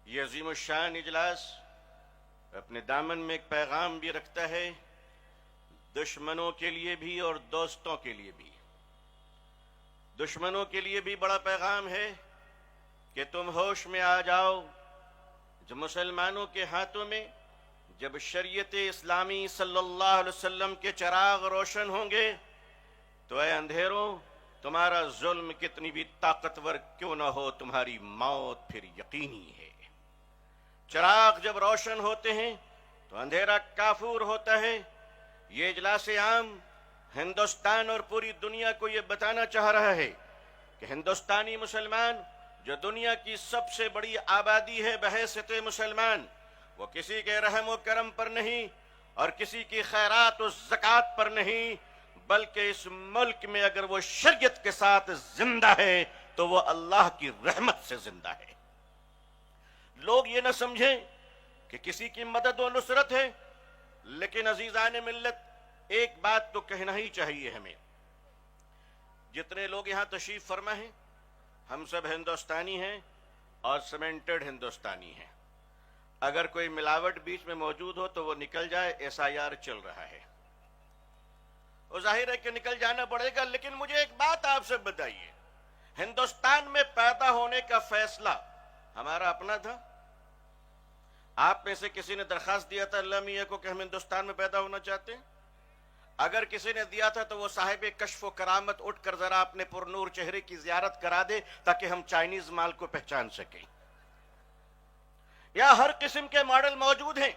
یہ عظیم الشان اجلاس اپنے دامن میں ایک پیغام بھی رکھتا ہے، دشمنوں کے لیے بھی اور دوستوں کے لیے بھی۔ دشمنوں کے لیے بھی بڑا پیغام ہے کہ تم ہوش میں آ جاؤ، جو مسلمانوں کے ہاتھوں میں جب شریعت اسلامی صلی اللہ علیہ وسلم کے چراغ روشن ہوں گے تو اے اندھیروں، تمہارا ظلم کتنی بھی طاقتور کیوں نہ ہو، تمہاری موت پھر یقینی ہے۔ چراغ جب روشن ہوتے ہیں تو اندھیرا کافور ہوتا ہے۔ یہ اجلاس عام ہندوستان اور پوری دنیا کو یہ بتانا چاہ رہا ہے کہ ہندوستانی مسلمان جو دنیا کی سب سے بڑی آبادی ہے بحیثیت مسلمان، وہ کسی کے رحم و کرم پر نہیں اور کسی کی خیرات و زکوٰۃ پر نہیں، بلکہ اس ملک میں اگر وہ شریعت کے ساتھ زندہ ہے تو وہ اللہ کی رحمت سے زندہ ہے۔ لوگ یہ نہ سمجھیں کہ کسی کی مدد و نصرت ہے، لیکن عزیزان ملت ایک بات تو کہنا ہی چاہیے ہمیں۔ جتنے لوگ یہاں تشریف فرما ہیں، ہم سب ہندوستانی ہیں اور سیمنٹڈ ہندوستانی ہیں۔ اگر کوئی ملاوٹ بیچ میں موجود ہو تو وہ نکل جائے، SIR چل رہا ہے، وہ ظاہر ہے کہ نکل جانا پڑے گا۔ لیکن مجھے ایک بات آپ سے بتائیے، ہندوستان میں پیدا ہونے کا فیصلہ ہمارا اپنا تھا؟ آپ میں سے کسی نے درخواست دیا تھا اللہ میاں کو کہ ہم ہندوستان میں پیدا ہونا چاہتے ہیں؟ اگر کسی نے دیا تھا تو وہ صاحب کشف و کرامت اٹھ کر ذرا اپنے پرنور چہرے کی زیارت کرا دے تاکہ ہم چائنیز مال کو پہچان سکیں۔ یا ہر قسم کے ماڈل موجود ہیں۔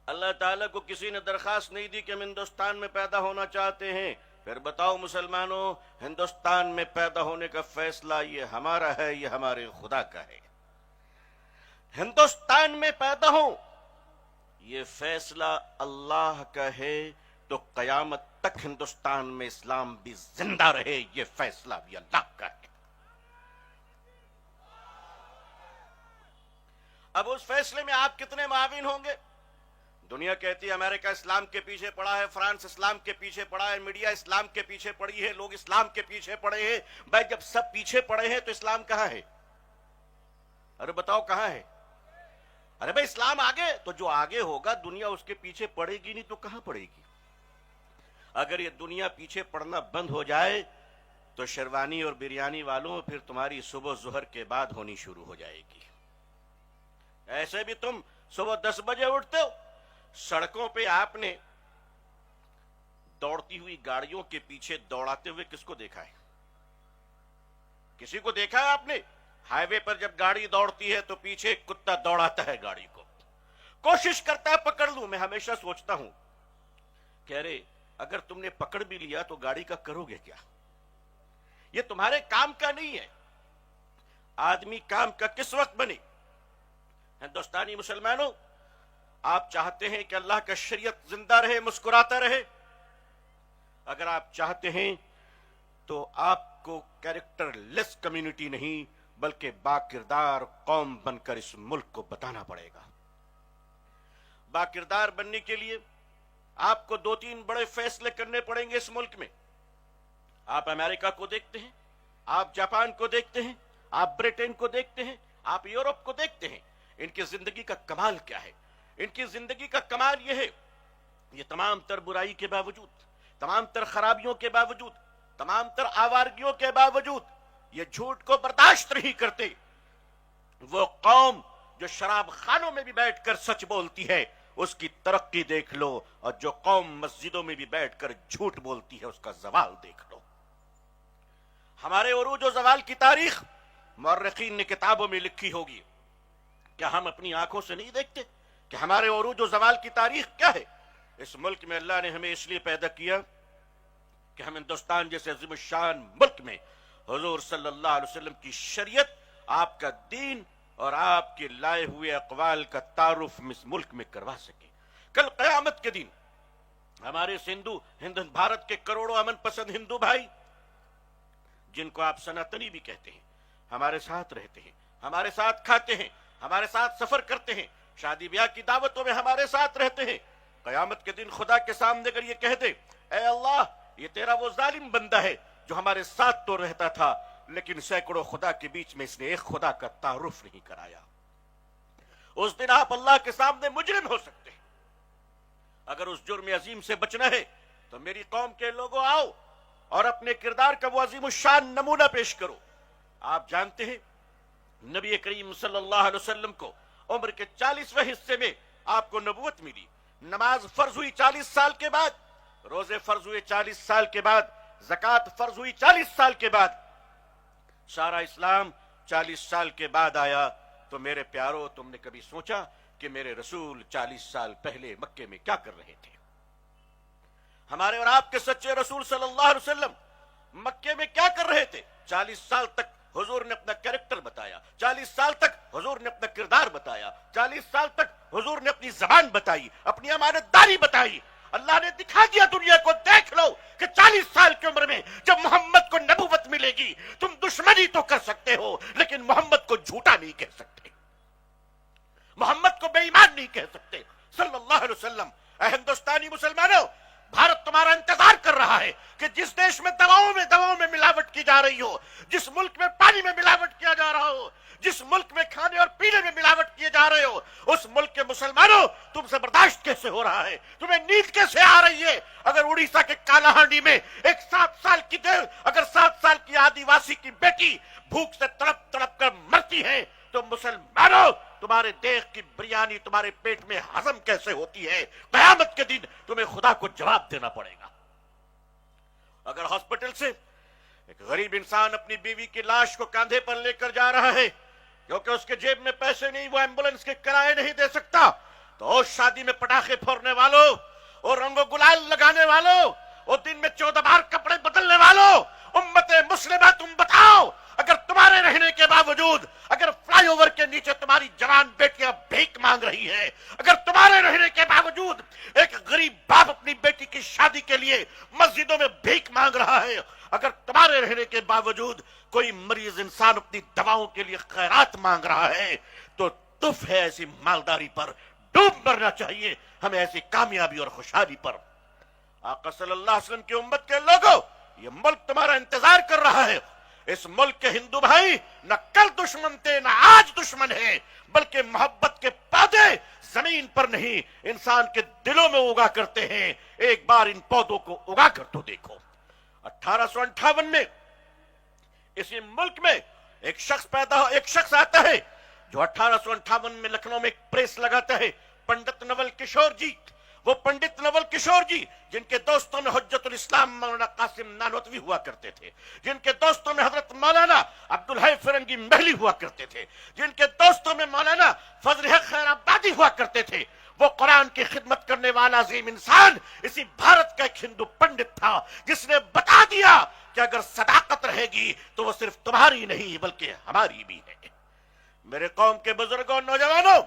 اللہ تعالیٰ کو کسی نے درخواست نہیں دی کہ ہم ہندوستان میں پیدا ہونا چاہتے ہیں۔ پھر بتاؤ مسلمانوں، ہندوستان میں پیدا ہونے کا فیصلہ یہ ہمارا ہے، یہ ہمارے خدا کا ہے۔ ہندوستان میں پیدا ہوں یہ فیصلہ اللہ کا ہے، تو قیامت تک ہندوستان میں اسلام بھی زندہ رہے، یہ فیصلہ بھی اللہ کا ہے۔ اب اس فیصلے میں آپ کتنے معاون ہوں گے؟ دنیا کہتی ہے امریکہ اسلام کے پیچھے پڑا ہے، فرانس اسلام کے پیچھے پڑا ہے، میڈیا اسلام کے پیچھے پڑی ہے، لوگ اسلام کے پیچھے پڑے ہیں۔ بھائی جب سب پیچھے پڑے ہیں تو اسلام کہاں ہے؟ ارے بتاؤ کہاں ہے؟ ارے بھائی اسلام آگے، تو جو آگے ہوگا دنیا اس کے پیچھے پڑے گی نہیں تو کہاں پڑے گی؟ اگر یہ دنیا پیچھے پڑنا بند ہو جائے تو شیروانی اور بریانی والوں پھر تمہاری صبح ظہر کے بعد ہونی شروع ہو جائے گی۔ ایسے بھی تم صبح 10 بجے اٹھتے ہو، سڑکوں پہ آپ نے دوڑتی ہوئی گاڑیوں کے پیچھے دوڑاتے ہوئے کس کو دیکھا ہے؟ کسی کو دیکھا ہے آپ نے؟ ہائی وے پر جب گاڑی دوڑتی ہے تو پیچھے ایک کتا دوڑاتا ہے گاڑی کو، کوشش کرتا ہے پکڑ لوں۔ میں ہمیشہ سوچتا ہوں کہ ارے اگر تم نے پکڑ بھی لیا تو گاڑی کا کرو گے کیا؟ یہ تمہارے کام کا نہیں ہے۔ آدمی کام کا کس وقت بنے؟ ہندوستانی مسلمانوں، آپ چاہتے ہیں کہ اللہ کا شریعت زندہ رہے، مسکراتا رہے؟ اگر آپ چاہتے ہیں تو آپ کو کیریکٹر لیس کمیونٹی نہیں بلکہ باکردار قوم بن کر اس ملک کو بتانا پڑے گا۔ باکردار بننے کے لیے آپ کو 2-3 بڑے فیصلے کرنے پڑیں گے اس ملک میں۔ آپ امریکہ کو دیکھتے ہیں، آپ جاپان کو دیکھتے ہیں، آپ برٹن کو دیکھتے ہیں، آپ یورپ کو دیکھتے ہیں۔ ان کی زندگی کا کمال کیا ہے؟ ان کی زندگی کا کمال یہ ہے، یہ تمام تر برائی کے باوجود، تمام تر خرابیوں کے باوجود، تمام تر آوارگیوں کے باوجود یہ جھوٹ کو برداشت نہیں کرتے۔ وہ قوم جو شراب خانوں میں بھی بیٹھ کر سچ بولتی ہے اس کی ترقی دیکھ لو، اور جو قوم مسجدوں میں بھی بیٹھ کر جھوٹ بولتی ہے اس کا زوال دیکھ لو۔ ہمارے عروج و زوال کی تاریخ مورخین نے کتابوں میں لکھی ہوگی، کیا ہم اپنی آنکھوں سے نہیں دیکھتے کہ ہمارے عروج و زوال کی تاریخ کیا ہے؟ اس ملک میں اللہ نے ہمیں اس لیے پیدا کیا کہ ہم ہندوستان جیسے عظیم الشان ملک میں حضور صلی اللہ علیہ وسلم کی شریعت، آپ کا دین اور آپ کے لائے ہوئے اقوال کا تعارف اس ملک میں کروا سکے۔ کل قیامت کے دن ہمارے ہند بھارت کے کروڑوں امن پسند ہندو بھائی، جن کو آپ سناتنی بھی کہتے ہیں، ہمارے ساتھ رہتے ہیں، ہمارے ساتھ کھاتے ہیں، ہمارے ساتھ سفر کرتے ہیں، شادی بیاہ کی دعوتوں میں ہمارے ساتھ رہتے ہیں۔ قیامت کے دن خدا کے سامنے اگر یہ کہہ دے اے اللہ یہ تیرا وہ ظالم بندہ ہے جو ہمارے ساتھ تو رہتا تھا لیکن سینکڑوں خدا کے بیچ میں اس نے ایک خدا کا تعارف نہیں کرایا، اس دن آپ اللہ کے سامنے مجرم ہو سکتے ہیں۔ اگر اس جرم عظیم سے بچنا ہے تو میری قوم کے لوگوں آؤ اور اپنے کردار کا وہ عظیم الشان نمونہ پیش کرو۔ آپ جانتے ہیں نبی کریم صلی اللہ علیہ وسلم کو عمر کے 40ویں حصے میں آپ کو نبوت ملی، نماز فرض ہوئی 40 سال کے بعد، روزے فرض ہوئے 40 سال کے بعد، زکوٰۃ فرض ہوئی 40 سال کے بعد، سارا اسلام 40 سال کے بعد آیا۔ تو میرے پیارو، تم نے کبھی سوچا کہ میرے رسول 40 سال پہلے مکے میں کیا کر رہے تھے؟ ہمارے اور آپ کے سچے رسول صلی اللہ علیہ وسلم مکے میں کیا کر رہے تھے؟ 40 سال تک حضور نے اپنا کریکٹر بتایا، 40 سال تک حضور نے اپنا کردار بتایا، 40 سال تک حضور نے اپنی زبان بتائی، اپنی امانت داری بتائی۔ اللہ نے دکھا دیا دنیا کو، دیکھ لو کہ 40 سال کی عمر میں جب محمد کو نبوت ملے گی، تم دشمنی تو کر سکتے ہو لیکن محمد کو جھوٹا نہیں کہہ سکتے، محمد کو بے ایمان نہیں کہہ سکتے صلی اللہ علیہ وسلم۔ اے ہندوستانی مسلمانوں، بھارت تمہارا انتظار کر رہا ہے کہ جس دیش میں دواؤں میں ملاوٹ کی جا رہی ہو، جس ملک میں پانی میں ملاوٹ کیا جا رہا ہو، جس ملک میں کھانے اور پینے میں ملاوٹ کیے جا رہے ہو، اس ملک کے مسلمانوں تم سے برداشت کیسے ہو رہا ہے؟ تمہیں نیند کیسے آ رہی ہے؟ اگر اڑیسہ کے کالاہانڈی میں ایک 7 سال کی آدی واسی کی بیٹی بھوک سے تڑپ تڑپ کر مرتی ہے تو مسلمانوں تمہارے دیکھ کی بریانی تمہارے پیٹ میں ہضم کیسے ہوتی ہے؟ قیامت کے دن تمہیں خدا کو جواب دینا پڑے گا۔ اگر ہاسپٹل سے ایک غریب انسان اپنی بیوی کی لاش کو کاندھے پر لے کر جا رہا ہے کیونکہ اس کے جیب میں پیسے نہیں، وہ ایمبولنس کے کرائے نہیں دے سکتا، تو اس شادی میں پٹاخے پھوڑنے والوں اور رنگ و گلال لگانے والوں اور دن میں 14 بار کپڑے بدلنے والوں، امت مسلمہ تم بتاؤ، اگر تمہارے رہنے کے باوجود اگر فلائی اوور کے نیچے تمہاری جوان بیٹیاں بھیک مانگ رہی ہے، اگر تمہارے رہنے کے باوجود ایک غریب باپ اپنی بیٹی کی شادی کے لیے مسجدوں میں بھیک مانگ رہا ہے، اگر تمہارے رہنے کے باوجود کوئی مریض انسان اپنی دواؤں کے لیے خیرات مانگ رہا ہے، تو تف ہے ایسی مالداری پر، ڈوب مرنا چاہیے ہمیں ایسی کامیابی اور خوشحالی پر۔ آقا صلی اللہ علیہ وسلم کی امت کے لوگوں، یہ ملک تمہارا انتظار کر رہا ہے۔ اس ملک کے ہندو بھائی نہ کل دشمن تھے نہ آج دشمن ہیں، بلکہ محبت کے پودے زمین پر نہیں انسان کے دلوں میں اگا کرتے ہیں۔ ایک بار ان پودوں کو اگا کر تو دیکھو۔ 1858 میں اسی ملک میں ایک شخص آتا ہے جو 1858 میں لکھنؤ میں ایک پریس لگاتا ہے، پنڈت نول کشور جی۔ وہ پنڈت نول کشور جی جن کے دوستوں میں حجت الاسلام مولانا قاسم نانوتوی ہوا کرتے تھے، جن کے دوستوں میں حضرت مولانا عبدالحی فرنگی محلی ہوا کرتے تھے، جن کے دوستوں میں مولانا فضل حق خیر آبادی ہوا کرتے تھے، وہ قرآن کی خدمت کرنے والا عظیم انسان اسی بھارت کا ایک ہندو پنڈت تھا جس نے بتا دیا کہ اگر صداقت رہے گی تو وہ صرف تمہاری نہیں بلکہ ہماری بھی ہے۔ میرے قوم کے بزرگوں، نوجوانوں،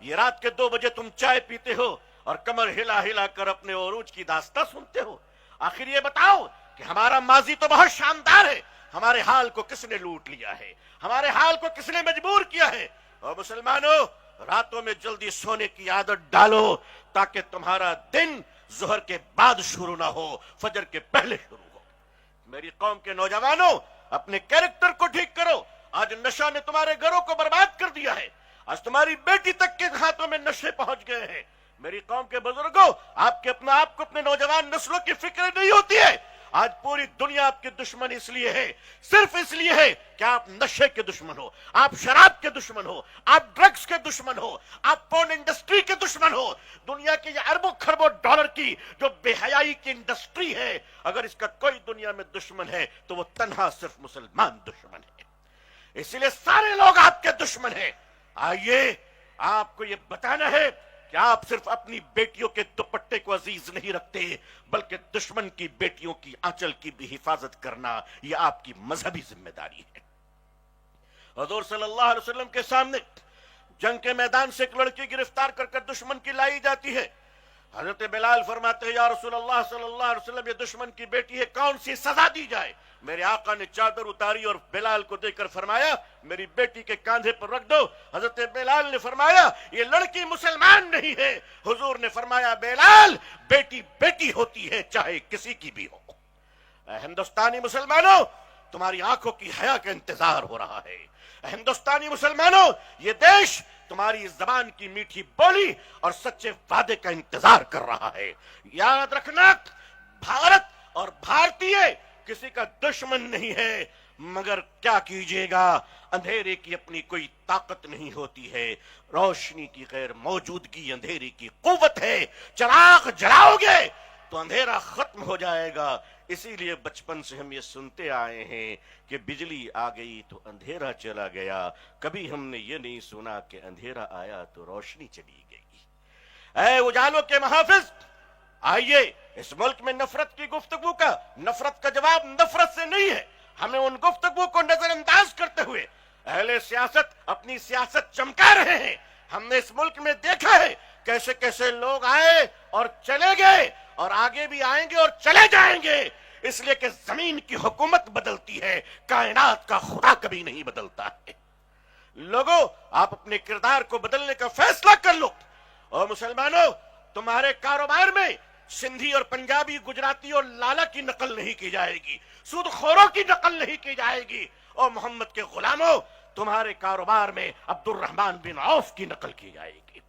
یہ رات کے 2 بجے تم چائے پیتے ہو اور کمر ہلا ہلا کر اپنے عروج کی داستاں سنتے ہو۔ آخر یہ بتاؤ کہ ہمارا ماضی تو بہت شاندار ہے، ہمارے حال کو کس نے لوٹ لیا ہے؟ ہمارے حال کو کس نے مجبور کیا ہے؟ اور مسلمانوں، راتوں میں جلدی سونے کی عادت ڈالو تاکہ تمہارا دن ظہر کے بعد شروع نہ ہو، فجر کے پہلے شروع ہو۔ میری قوم کے نوجوانوں، اپنے کیریکٹر کو ٹھیک کرو۔ آج نشہ نے تمہارے گھروں کو برباد کر دیا ہے، آج تمہاری بیٹی تک کے ہاتھوں میں نشے پہنچ گئے ہیں۔ میری قوم کے بزرگوں، آپ کو اپنے نوجوان نسلوں کی فکر نہیں ہوتی ہے۔ آج پوری دنیا آپ کی دشمن اس لیے ہے، صرف اس لیے ہے کہ آپ نشے کے دشمن ہو، آپ شراب کے دشمن ہو، آپ ڈرگز کے دشمن ہو، آپ پورن انڈسٹری کے دشمن ہو۔ دنیا کی یہ اربوں خربوں ڈالر کی جو بے حیائی کی انڈسٹری ہے، اگر اس کا کوئی دنیا میں دشمن ہے تو وہ تنہا صرف مسلمان دشمن ہے۔ اسی لیے سارے لوگ آپ کے دشمن ہیں۔ آئیے آپ کو یہ بتانا ہے کہ آپ صرف اپنی بیٹیوں کے دوپٹے کو عزیز نہیں رکھتے بلکہ دشمن کی بیٹیوں کی آنچل کی بھی حفاظت کرنا یہ آپ کی مذہبی ذمہ داری ہے۔ حضور صلی اللہ علیہ وسلم کے سامنے جنگ کے میدان سے ایک لڑکی گرفتار کر کر دشمن کی لائی جاتی ہے۔ حضرت بلال فرماتے ہیں یا رسول اللہ صلی اللہ علیہ وسلم، یہ دشمن کی بیٹی ہے، کون سی سزا دی جائے؟ میرے آقا نے چادر اتاری اور بلال کو دے کر فرمایا میری بیٹی کے کاندھے پر رکھ دو۔ حضرت بلال نے فرمایا یہ لڑکی مسلمان نہیں ہے۔ حضور نے فرمایا بلال، بیٹی بیٹی ہوتی ہے چاہے کسی کی بھی ہو۔ اے ہندوستانی مسلمانوں، تمہاری آنکھوں کی حیا کا انتظار ہو رہا ہے۔ ہندوستانی مسلمانوں، یہ دیش تمہاری زبان کی میٹھی بولی اور سچے وعدے کا انتظار کر رہا ہے۔ یاد رکھنا، بھارت اور بھارتیہ کسی کا دشمن نہیں ہے، مگر کیا کیجیے گا، اندھیرے کی اپنی کوئی طاقت نہیں ہوتی ہے، روشنی کی غیر موجودگی اندھیرے کی قوت ہے۔ چراغ جلاؤ گے تو اندھیرا ختم ہو جائے گا۔ اسی لیے بچپن سے ہم یہ سنتے آئے ہیں کہ بجلی آ گئی تو اندھیرا چلا گیا، کبھی ہم نے یہ نہیں سنا کہ اندھیرا آیا تو روشنی چلی گئی۔ اے اجالوں کے محافظ، آئیے اس ملک میں نفرت کی گفتگو کا نفرت کا جواب نفرت سے نہیں ہے۔ ہمیں ان گفتگو کو نظر انداز کرتے ہوئے اہل سیاست اپنی سیاست چمکا رہے ہیں۔ ہم نے اس ملک میں دیکھا ہے کیسے کیسے لوگ آئے اور چلے گئے، اور آگے بھی آئیں گے اور چلے جائیں گے، اس لیے کہ زمین کی حکومت بدلتی ہے، کائنات کا خدا کبھی نہیں بدلتا ہے۔ لوگوں، آپ اپنے کردار کو بدلنے کا فیصلہ کر لو۔ اور مسلمانوں، تمہارے کاروبار میں سندھی اور پنجابی، گجراتی اور لالا کی نقل نہیں کی جائے گی، سود خوروں کی نقل نہیں کی جائے گی۔ اور محمد کے غلاموں، تمہارے کاروبار میں عبد الرحمن بن عوف کی نقل کی جائے گی۔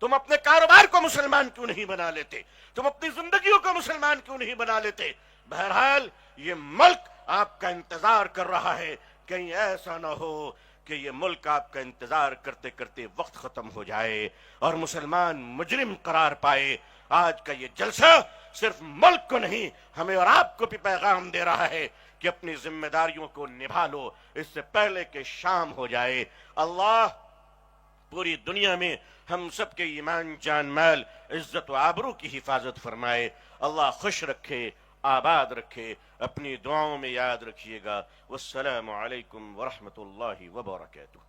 تم اپنے کاروبار کو مسلمان کیوں نہیں بنا لیتے؟ تم اپنی زندگیوں کو مسلمان کیوں نہیں بنا لیتے؟ بہرحال یہ ملک آپ کا انتظار کر رہا ہے، کہیں ایسا نہ ہو کہ یہ ملک آپ کا انتظار کرتے کرتے وقت ختم ہو جائے اور مسلمان مجرم قرار پائے۔ آج کا یہ جلسہ صرف ملک کو نہیں، ہمیں اور آپ کو بھی پیغام دے رہا ہے کہ اپنی ذمہ داریوں کو نبھا لو اس سے پہلے کہ شام ہو جائے۔ اللہ پوری دنیا میں ہم سب کے ایمان، جان، مال، عزت و آبرو کی حفاظت فرمائے۔ اللہ خوش رکھے، آباد رکھے، اپنی دعاؤں میں یاد رکھیے گا۔ والسلام علیکم ورحمۃ اللہ وبرکاتہ۔